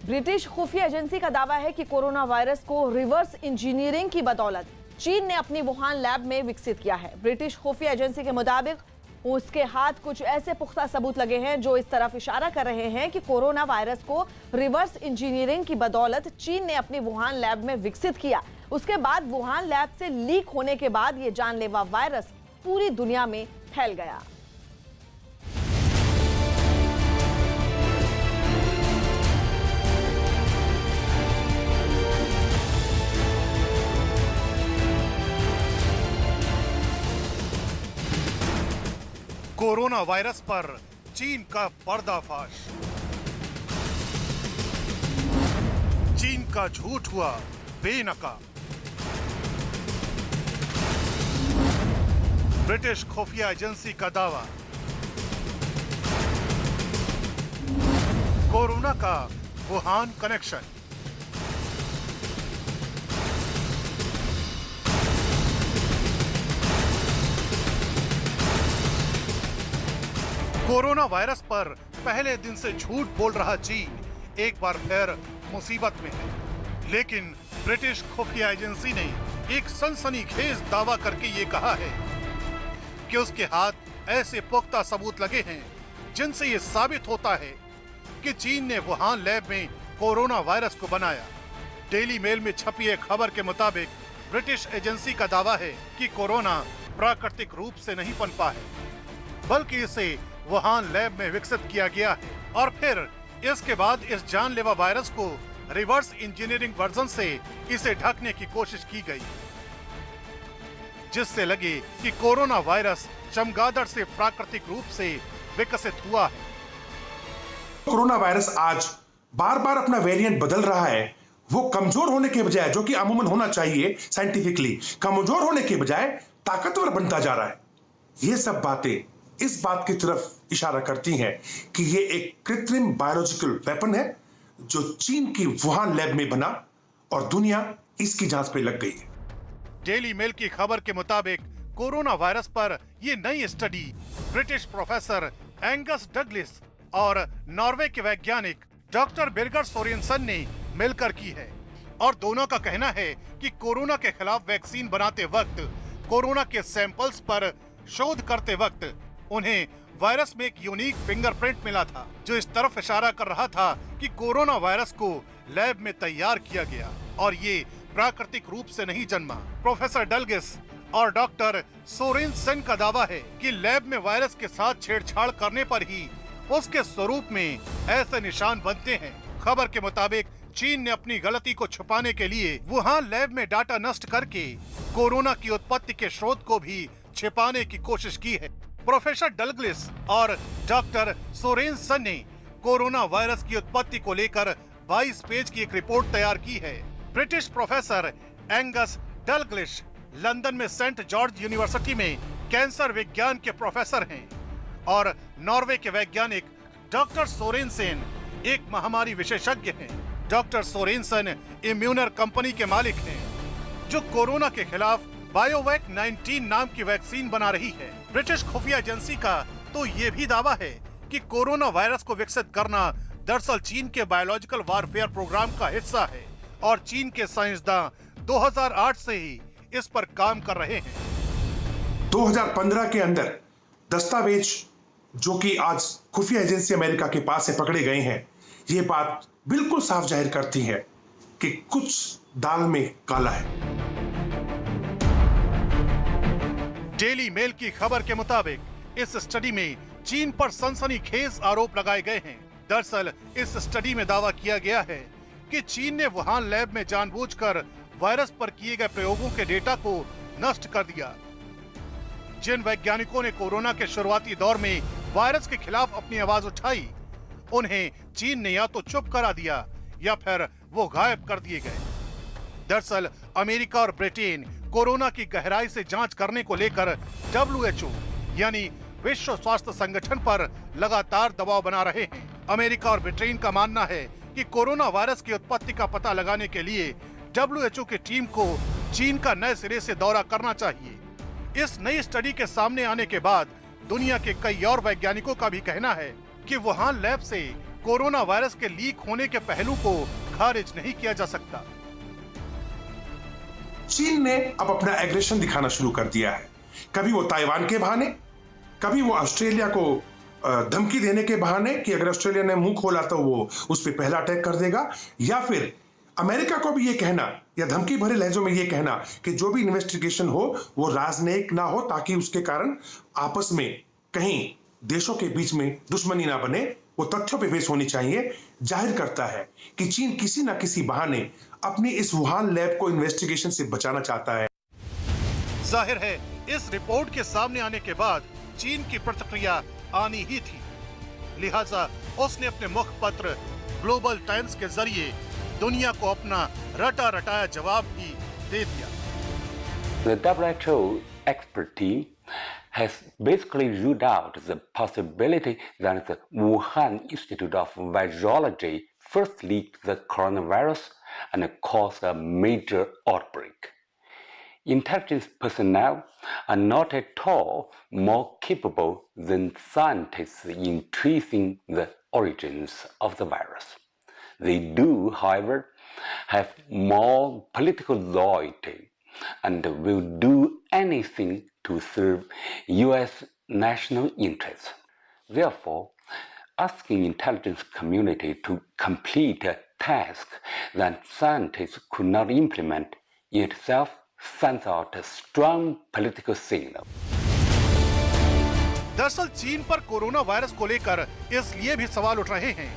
ब्रिटिश खुफिया एजेंसी का दावा है कि कोरोना वायरस को रिवर्स इंजीनियरिंग की बदौलत चीन ने अपनी वुहान लैब में विकसित किया है। ब्रिटिश खुफिया एजेंसी के मुताबिक उसके हाथ कुछ ऐसे पुख्ता सबूत लगे हैं जो इस तरफ इशारा कर रहे हैं कि कोरोना वायरस को रिवर्स इंजीनियरिंग की बदौलत चीन ने अपनी वुहान लैब में विकसित किया। उसके बाद वुहान लैब से लीक होने के बाद ये जानलेवा वायरस पूरी दुनिया में फैल गया। कोरोना वायरस पर चीन का पर्दाफाश। चीन का झूठ हुआ बेनकाब। ब्रिटिश खुफिया एजेंसी का दावा। कोरोना का वुहान कनेक्शन। कोरोना वायरस पर पहले दिन से झूठ बोल रहा चीन एक बार फिर मुसीबत में है। लेकिन ब्रिटिश खुफिया एजेंसी ने एक सनसनीखेज दावा करके ये कहा है कि उसके हाथ ऐसे पुख्ता सबूत लगे हैं जिनसे ये साबित होता है कि चीन ने वुहान लैब में कोरोना वायरस को बनाया। डेली मेल में छपी एक खबर के मुताबिक ब्रिटिश एजेंसी का दावा है कि कोरोना प्राकृतिक रूप से नहीं पनपा है, बल्कि इसे वुहान लैब में विकसित किया गया है और फिर इसके बाद इस जानलेवा वायरस को रिवर्स इंजीनियरिंग वर्जन से इसे ढकने की कोशिश की गई, जिससे लगे कि कोरोना वायरस चमगादड़ से प्राकृतिक रूप से विकसित हुआ है। कोरोना वायरस आज बार बार अपना वेरिएंट बदल रहा है। वो कमजोर होने के बजाय, जो कि अमूमन होना चाहिए साइंटिफिकली, कमजोर होने के बजाय ताकतवर बनता जा रहा है। ये सब बातें इस बात की तरफ इशारा करती हैं कि ये एक कृत्रिम बायोलॉजिकल वेपन है जो चीन की वुहान लैब में बना और दुनिया इसकी जांच पे लग गई है। डेली मेल की खबर के मुताबिक कोरोना वायरस पर ये नई स्टडी ब्रिटिश प्रोफेसर एंगस डगलिस और नॉर्वे के वैज्ञानिक डॉक्टर बिर्गर सोरेनसन ने मिलकर की है और दोनों का कहना है कि कोरोना के खिलाफ वैक्सीन बनाते वक्त कोरोना के सैंपल्स पर शोध करते वक्त उन्हें वायरस में एक यूनिक फिंगरप्रिंट मिला था, जो इस तरफ इशारा कर रहा था कि कोरोना वायरस को लैब में तैयार किया गया और ये प्राकृतिक रूप से नहीं जन्मा। प्रोफेसर डलगिस और डॉक्टर सोरेनसन का दावा है कि लैब में वायरस के साथ छेड़छाड़ करने पर ही उसके स्वरूप में ऐसे निशान बनते हैं। खबर के मुताबिक चीन ने अपनी गलती को छुपाने के लिए वुहान लैब में डाटा नष्ट करके कोरोना की उत्पत्ति के स्रोत को भी छिपाने की कोशिश की है। प्रोफेसर डगलिस और डॉक्टर सोरेनसन ने कोरोना वायरस की उत्पत्ति को लेकर 22 पेज की एक रिपोर्ट तैयार की है। ब्रिटिश प्रोफेसर एंगस डगलिस लंदन में सेंट जॉर्ज यूनिवर्सिटी में कैंसर विज्ञान के प्रोफेसर हैं और नॉर्वे के वैज्ञानिक डॉक्टर सोरेनसन एक महामारी विशेषज्ञ हैं। डॉक्टर सोरेनसन इम्यूनर कंपनी के मालिक हैं जो कोरोना के खिलाफ बायोवैक 19 नाम की वैक्सीन बना रही है। ब्रिटिश खुफिया एजेंसी का तो ये भी दावा है कि कोरोना वायरस को विकसित करना दरअसल चीन के बायोलॉजिकल वारफेयर प्रोग्राम का हिस्सा है और चीन के साइंसदान 2008 से ही इस पर काम कर रहे हैं। 2015 के अंदर दस्तावेज जो कि आज खुफिया एजेंसी अमेरिका के पास से पकड़े गए हैं, ये बात बिल्कुल साफ जाहिर करती है कि कुछ दाल में काला है। डेली मेल की खबर के मुताबिक इस स्टडी में चीन पर सनसनीखेज आरोप लगाए गए हैं। दरअसल इस स्टडी में दावा किया गया है कि चीन ने वुहान लैब में जानबूझकर वायरस पर किए गए प्रयोगों के डेटा को नष्ट कर दिया। जिन वैज्ञानिकों ने कोरोना के शुरुआती दौर में वायरस के खिलाफ अपनी आवाज उठाई, उन्हें चीन ने या तो चुप करा दिया या फिर वो गायब कर दिए गए। दरअसल अमेरिका और ब्रिटेन कोरोना की गहराई से जांच करने को लेकर WHO यानी विश्व स्वास्थ्य संगठन पर लगातार दबाव बना रहे हैं। अमेरिका और ब्रिटेन का मानना है कि कोरोना वायरस की उत्पत्ति का पता लगाने के लिए WHO की टीम को चीन का नए सिरे से दौरा करना चाहिए। इस नई स्टडी के सामने आने के बाद दुनिया के कई और वैज्ञानिकों का भी कहना है कि वुहान लैब से कोरोना वायरस के लीक होने के पहलू को खारिज नहीं किया जा सकता। चीन ने अब अपना एग्रेशन दिखाना शुरू कर दिया है। कभी वो ताइवान के बहाने, कभी वो ऑस्ट्रेलिया को धमकी देने के बहाने कि अगर ऑस्ट्रेलिया ने मुंह खोला तो वो उस पर पहला अटैक कर देगा, या फिर अमेरिका को भी ये कहना या धमकी भरे लहजों में ये कहना कि जो भी इन्वेस्टिगेशन हो वो राजनयिक ना हो, ताकि उसके कारण आपस में कहीं देशों के बीच में दुश्मनी ना बने, वो तथ्यों पे बेस होनी चाहिए, जाहिर करता है कि चीन किसी ना किसी बहाने अपनी इस वुहान लैब को इन्वेस्टिगेशन से बचाना चाहता है। जाहिर है इस रिपोर्ट के सामने आने के बाद चीन की प्रतिक्रिया आनी ही थी, लिहाजा उसने अपने मुखपत्र ग्लोबल टाइम्स के जरिए दुनिया को अपना रटा रटाया जवाब ही दे दिया। The WHO expert team has basically ruled out the possibility that the Wuhan Institute of Virology first leaked the coronavirus and caused a major outbreak. Intelligence personnel are not at all more capable than scientists in tracing the origins of the virus. They do, however, have more political loyalty and will do anything to serve U.S. national interests. Therefore, asking intelligence community to complete a task that scientists could not implement in itself sends out a strong political signal. दरअसल चीन पर कोरोना वायरस को लेकर इसलिए भी सवाल उठ रहे हैं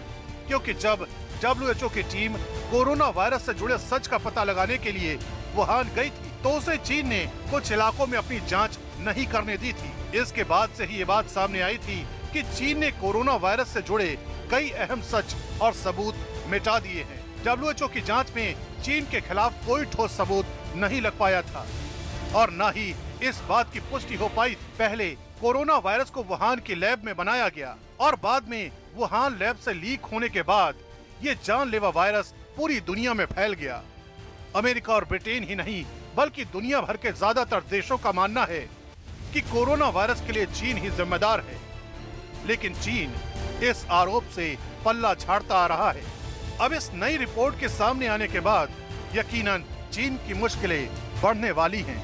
क्योंकि जब WHO की टीम कोरोना वायरस से जुड़े सच का पता लगाने के लिए वुहान गई थी तो उसे चीन ने कुछ इलाकों में अपनी जांच नहीं करने दी थी। इसके बाद से ही ये बात सामने आई थी कि चीन ने कोरोना वायरस से जुड़े कई अहम सच और सबूत मिटा दिए हैं। WHO की जांच में चीन के खिलाफ कोई ठोस सबूत नहीं लग पाया था और न ही इस बात की पुष्टि हो पाई। पहले कोरोना वायरस को वुहान की लैब में बनाया गया और बाद में वुहान लैब से लीक होने के बाद ये जानलेवा वायरस पूरी दुनिया में फैल गया। अमेरिका और ब्रिटेन ही नहीं बल्कि दुनिया भर के ज्यादातर देशों का मानना है कि कोरोना वायरस के लिए चीन ही जिम्मेदार है, लेकिन चीन इस आरोप से पल्ला झाड़ता आ रहा है। अब इस नई रिपोर्ट के सामने आने के बाद यकीनन चीन की मुश्किलें बढ़ने वाली हैं।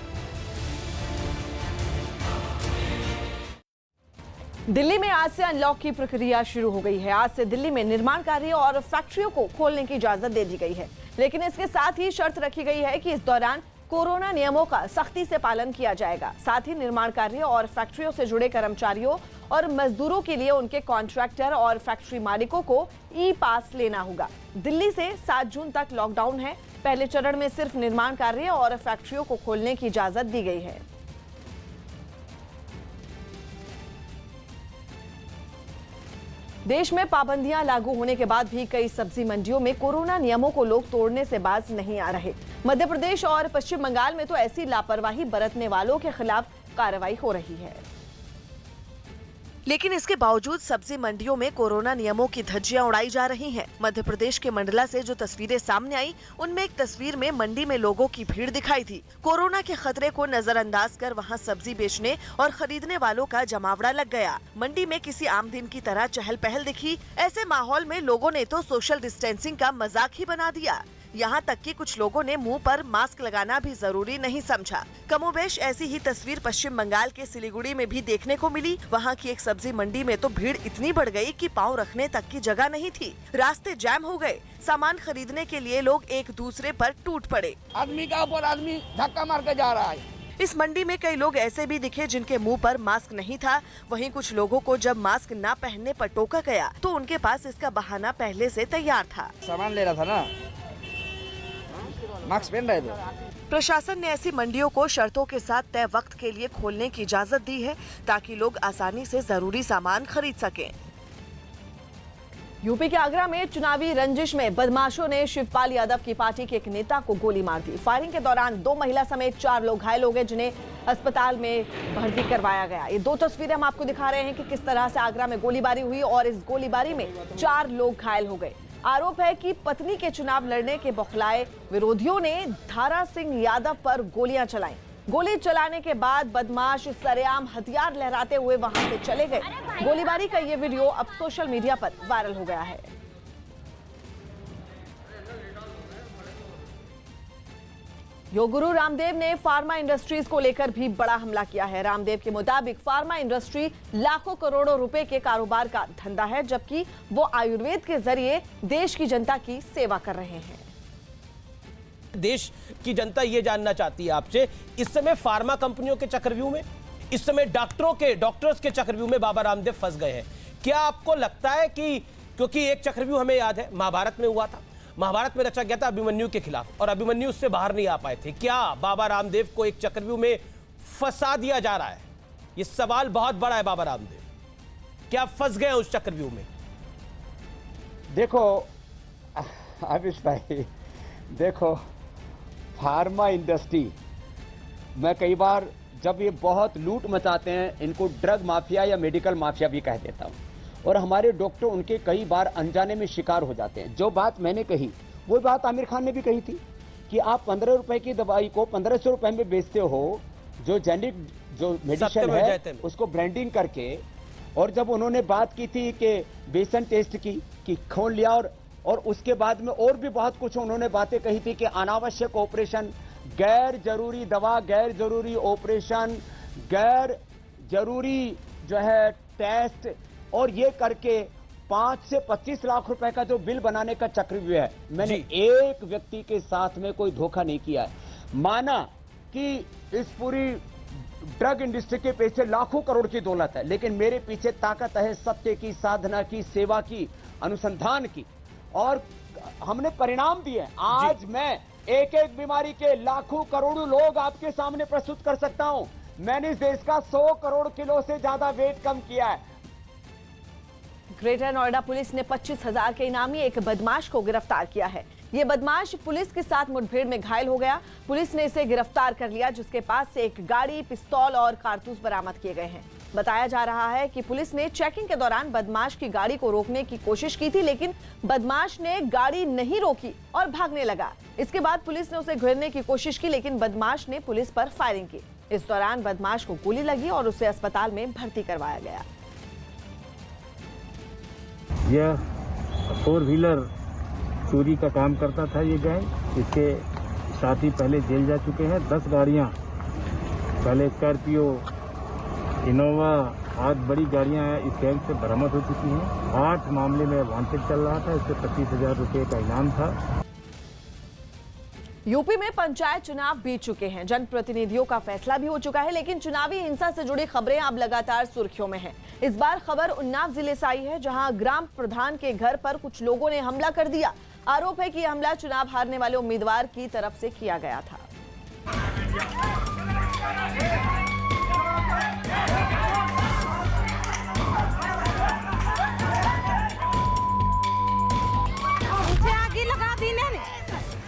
दिल्ली में आज से अनलॉक की प्रक्रिया शुरू हो गई है। आज से दिल्ली में निर्माण कार्य और फैक्ट्रियों को खोलने की इजाजत दे दी गई है, लेकिन इसके साथ ही शर्त रखी गई है कि इस दौरान कोरोना नियमों का सख्ती से पालन किया जाएगा। साथ ही निर्माण कार्य और फैक्ट्रियों से जुड़े कर्मचारियों और मजदूरों के लिए उनके कॉन्ट्रैक्टर और फैक्ट्री मालिकों को ई पास लेना होगा। दिल्ली से 7 जून तक लॉकडाउन है। पहले चरण में सिर्फ निर्माण कार्य और फैक्ट्रियों को खोलने की इजाजत दी गई है। देश में पाबंदियां लागू होने के बाद भी कई सब्जी मंडियों में कोरोना नियमों को लोग तोड़ने से बाज नहीं आ रहे। मध्य प्रदेश और पश्चिम बंगाल में तो ऐसी लापरवाही बरतने वालों के खिलाफ कार्रवाई हो रही है, लेकिन इसके बावजूद सब्जी मंडियों में कोरोना नियमों की धज्जियां उड़ाई जा रही हैं। मध्य प्रदेश के मंडला से जो तस्वीरें सामने आई, उनमें एक तस्वीर में मंडी में लोगों की भीड़ दिखाई थी। कोरोना के खतरे को नजरअंदाज कर वहां सब्जी बेचने और खरीदने वालों का जमावड़ा लग गया। मंडी में किसी आम दिन की तरह चहल पहल दिखी। ऐसे माहौल में लोगों ने तो सोशल डिस्टेंसिंग का मजाक ही बना दिया। यहाँ तक कि कुछ लोगों ने मुंह पर मास्क लगाना भी जरूरी नहीं समझा। कमोबेश ऐसी ही तस्वीर पश्चिम बंगाल के सिलीगुड़ी में भी देखने को मिली। वहाँ की एक सब्जी मंडी में तो भीड़ इतनी बढ़ गई कि पाँव रखने तक की जगह नहीं थी। रास्ते जाम हो गए। सामान खरीदने के लिए लोग एक दूसरे पर टूट पड़े। आदमी का ऊपर आदमी धक्का मार के जा रहा है। इस मंडी में कई लोग ऐसे भी दिखे जिनके मुंह पर मास्क नहीं था। वहीं कुछ लोगों को जब मास्क ना पहनने पर टोका गया तो उनके पास इसका बहाना पहले से तैयार था। सामान ले रहा था ना, मास्क पहन रहे थे। प्रशासन ने ऐसी मंडियों को शर्तों के साथ तय वक्त के लिए खोलने की इजाजत दी है ताकि लोग आसानी से जरूरी सामान खरीद सकें। यूपी के आगरा में चुनावी रंजिश में बदमाशों ने शिवपाल यादव की पार्टी के एक नेता को गोली मार दी। फायरिंग के दौरान 2 महिला समेत 4 लोग घायल हो गए, जिन्हें अस्पताल में भर्ती करवाया गया। ये 2 तस्वीरें हम आपको दिखा रहे हैं कि किस तरह से आगरा में गोलीबारी हुई और इस गोलीबारी में 4 लोग घायल हो गए। आरोप है कि पत्नी के चुनाव लड़ने के बौखलाए विरोधियों ने धारा सिंह यादव पर गोलियां चलाईं। गोली चलाने के बाद बदमाश सरेआम हथियार लहराते हुए वहां से चले गए। गोलीबारी का ये वीडियो अब सोशल मीडिया पर वायरल हो गया है। योग गुरु रामदेव ने फार्मा इंडस्ट्रीज को लेकर भी बड़ा हमला किया है। रामदेव के मुताबिक फार्मा इंडस्ट्री लाखों करोड़ों रुपए के कारोबार का धंधा है, जबकि वो आयुर्वेद के जरिए देश की जनता की सेवा कर रहे हैं। देश की जनता ये जानना चाहती है आपसे, इस समय फार्मा कंपनियों के चक्रव्यूह में, इस समय डॉक्टर्स के चक्रव्यूह में बाबा रामदेव फंस गए हैं। क्या आपको लगता है कि, क्योंकि एक चक्रव्यूह हमें याद है महाभारत में हुआ था, महाभारत में रचा गया था अभिमन्यु के खिलाफ और अभिमन्यु उससे बाहर नहीं आ पाए थे, क्या बाबा रामदेव को एक चक्रव्यूह में फंसा दिया जा रहा है? ये सवाल बहुत बड़ा है बाबा रामदेव, क्या फंस गए उस चक्रव्यूह में? देखो आविश भाई, देखो फार्मा इंडस्ट्री, मैं कई बार जब ये बहुत लूट मचाते हैं, इनको ड्रग माफिया या मेडिकल माफिया भी कह देता हूं, और हमारे डॉक्टर उनके कई बार अनजाने में शिकार हो जाते हैं। जो बात मैंने कही वो बात आमिर खान ने भी कही थी कि आप 15 रुपए की दवाई को 1500 रुपए में बेचते हो, जो जेनिक जो मेडिसिन है उसको ब्रांडिंग करके। और जब उन्होंने बात की थी कि बेसन टेस्ट की खोल लिया, और उसके बाद में और भी बहुत कुछ उन्होंने बातें कही थी कि अनावश्यक ऑपरेशन, गैर जरूरी दवा, गैर जरूरी ऑपरेशन, गैर जरूरी जो है टेस्ट, और ये करके 5 से 25 लाख रुपए का जो बिल बनाने का चक्रव्यूह है। मैंने एक व्यक्ति के साथ में कोई धोखा नहीं किया है। माना कि इस पूरी ड्रग इंडस्ट्री के पीछे लाखों करोड़ की दौलत है, लेकिन मेरे पीछे ताकत है सत्य की, साधना की, सेवा की, अनुसंधान की, और हमने परिणाम दिए। आज मैं एक एक बीमारी के लाखों करोड़ों लोग आपके सामने प्रस्तुत कर सकता हूं। मैंने इस देश का 100 करोड़ किलो से ज्यादा वेट कम किया है। ग्रेटर नोएडा पुलिस ने 25,000 के इनामी एक बदमाश को गिरफ्तार किया है। ये बदमाश पुलिस के साथ मुठभेड़ में घायल हो गया। पुलिस ने इसे गिरफ्तार कर लिया, जिसके पास से एक गाड़ी, पिस्तौल और कारतूस बरामद किए गए हैं। बताया जा रहा है कि पुलिस ने चेकिंग के दौरान बदमाश की गाड़ी को रोकने की कोशिश की थी, लेकिन बदमाश ने गाड़ी नहीं रोकी और भागने लगा। इसके बाद पुलिस ने उसे घेरने की कोशिश की, लेकिन बदमाश ने पुलिस पर फायरिंग की। इस दौरान बदमाश को गोली लगी और उसे अस्पताल में भर्ती करवाया गया। यह 4 व्हीलर चोरी का काम करता था ये गैंग। इसके साथ ही पहले जेल जा चुके हैं। 10 गाड़ियां, पहले स्कॉर्पियो, इनोवा आदि बड़ी गाड़ियां इस गैंग से बरामद हो चुकी हैं। 8 मामले में वांटेड चल रहा था। इससे 25,000 रुपये का इनाम था। यूपी में पंचायत चुनाव बीत चुके हैं, जनप्रतिनिधियों का फैसला भी हो चुका है, लेकिन चुनावी हिंसा से जुड़ी खबरें अब लगातार सुर्खियों में हैं। इस बार खबर उन्नाव जिले से आई है, जहां ग्राम प्रधान के घर पर कुछ लोगों ने हमला कर दिया। आरोप है कि यह हमला चुनाव हारने वाले उम्मीदवार की तरफ से किया गया था।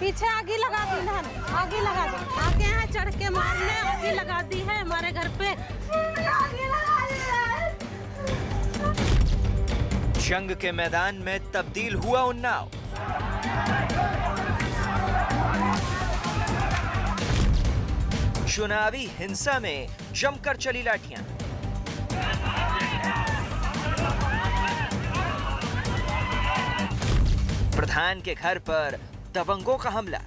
पीछे आगे लगा दी ना, आगे लगा दी, आगे यहाँ चढ़ के मारने आगे लगा दी है हमारे घर पे। जंग के मैदान में तब्दील हुआ उन्नाव। चुनावी हिंसा में जमकर चली लाठियां। प्रधान के घर पर दबंगों का हमला।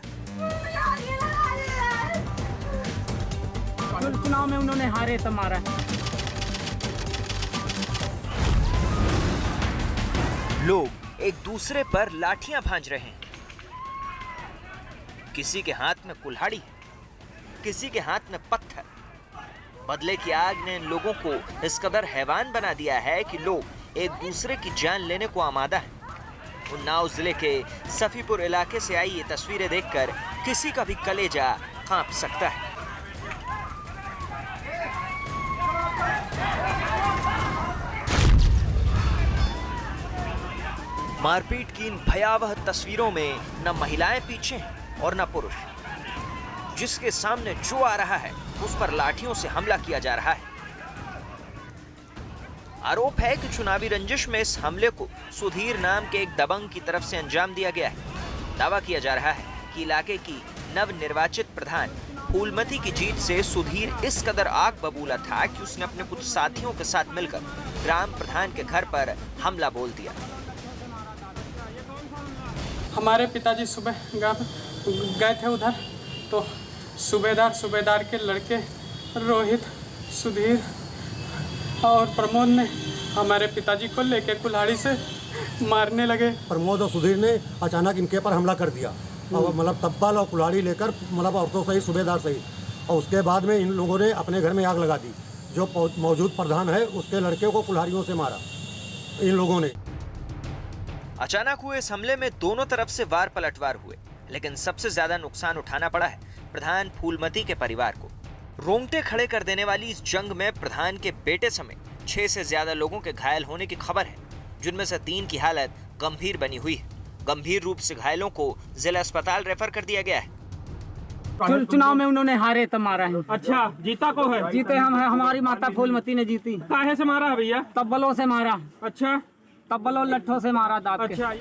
चुनाव में उन्होंने हारे तो मारा। लोग एक दूसरे पर लाठियां भांज रहे हैं। किसी के हाथ में कुल्हाड़ी, किसी के हाथ में पत्थर। बदले की आग ने इन लोगों को इस कदर हैवान बना दिया है कि लोग एक दूसरे की जान लेने को आमादा है। उन्नाव जिले के सफीपुर इलाके से आई ये तस्वीरें देखकर किसी का भी कलेजा कांप सकता है। मारपीट की इन भयावह तस्वीरों में न महिलाएं पीछे हैं और न पुरुष। जिसके सामने जो आ रहा है उस पर लाठियों से हमला किया जा रहा है। आरोप है कि चुनावी रंजिश में इस हमले को सुधीर नाम के एक दबंग की तरफ से अंजाम दिया गया है। दावा किया जा रहा है कि इलाके की नवनिर्वाचित प्रधान फूलमती की जीत से सुधीर इस कदर आग बबूला था कि उसने अपने कुछ साथियों के साथ मिलकर ग्राम प्रधान के घर पर हमला बोल दिया। हमारे पिताजी सुबह गए थे उधर, तो सूबेदार के लड़के रोहित, सुधीर और प्रमोद ने हमारे पिताजी को लेकर कुल्हाड़ी से मारने लगे। प्रमोद और सुधीर ने अचानक इनके पर हमला कर दिया। और मतलब तब्बल और कुल्हाड़ी लेकर मतलब औरतों सहित सूबेदार सहित, और उसके बाद में इन लोगों ने अपने घर में आग लगा दी। जो मौजूद प्रधान है उसके लड़के को कुल्हाड़ियों से मारा इन लोगों ने। अचानक हुए इस हमले में दोनों तरफ से वार पलटवार हुए, लेकिन सबसे ज्यादा नुकसान उठाना पड़ा है प्रधान फूलमती के परिवार को। रोंगटे खड़े कर देने वाली इस जंग में प्रधान के बेटे समेत 6 से ज्यादा लोगों के घायल होने की खबर है, जिनमें से 3 की हालत गंभीर बनी हुई है। गंभीर रूप से घायलों को जिला अस्पताल रेफर कर दिया गया है। चुनाव में उन्होंने हारे तब मारा है। अच्छा, जीता को है? जीते हम है, हमारी माता फूलमती ने जीती। काहे से मारा है भैया? तब्बलों से मारा। अच्छा, तब्बलों लट्ठों से मारा दांत के। अच्छा।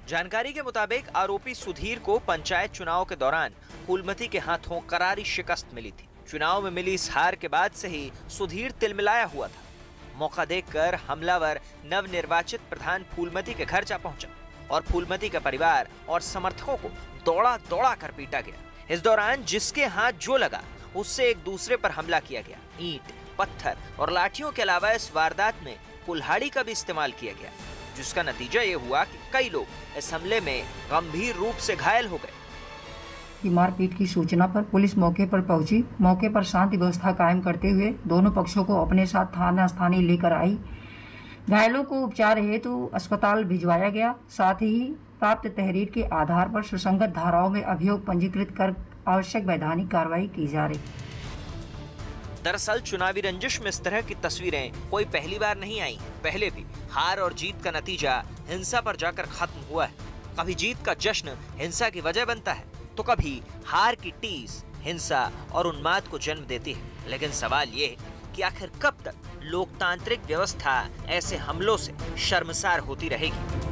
जानकारी के मुताबिक आरोपी सुधीर को पंचायत चुनाव के दौरान फूलमती के हाथों करारी शिकस्त मिली थी। चुनाव में मिली इस हार के बाद से ही सुधीर तिलमिलाया हुआ था। मौका देखकर हमलावर नवनिर्वाचित प्रधान फूलमती के घर जा पहुंचा और फूलमती का परिवार और समर्थकों को दौड़ा दौड़ा कर पीटा गया। इस दौरान जिसके हाथ जो लगा उससे एक दूसरे पर हमला किया गया। ईंट, पत्थर और लाठियों के अलावा इस वारदात में कुल्हाड़ी का भी इस्तेमाल किया गया, जिसका नतीजा ये हुआ कि कई लोग इस हमले में गंभीर रूप से घायल हो गए। मारपीट की सूचना पर पुलिस मौके पर पहुंची। मौके पर शांति व्यवस्था कायम करते हुए दोनों पक्षों को अपने साथ थाना स्थानीय लेकर आई। घायलों को उपचार हेतु अस्पताल भिजवाया गया। साथ ही प्राप्त तहरीर के आधार पर सुसंगत धाराओं में अभियोग पंजीकृत कर आवश्यक वैधानिक कार्रवाई की जा रही। दरअसल चुनावी रंजिश में इस तरह की तस्वीरें कोई पहली बार नहीं आई। पहले भी हार और जीत का नतीजा हिंसा पर जाकर खत्म हुआ है। कभी जीत का जश्न हिंसा की वजह बनता है, तो कभी हार की टीस हिंसा और उन्माद को जन्म देती है। लेकिन सवाल ये है कि आखिर कब तक लोकतांत्रिक व्यवस्था ऐसे हमलों से शर्मसार होती रहेगी।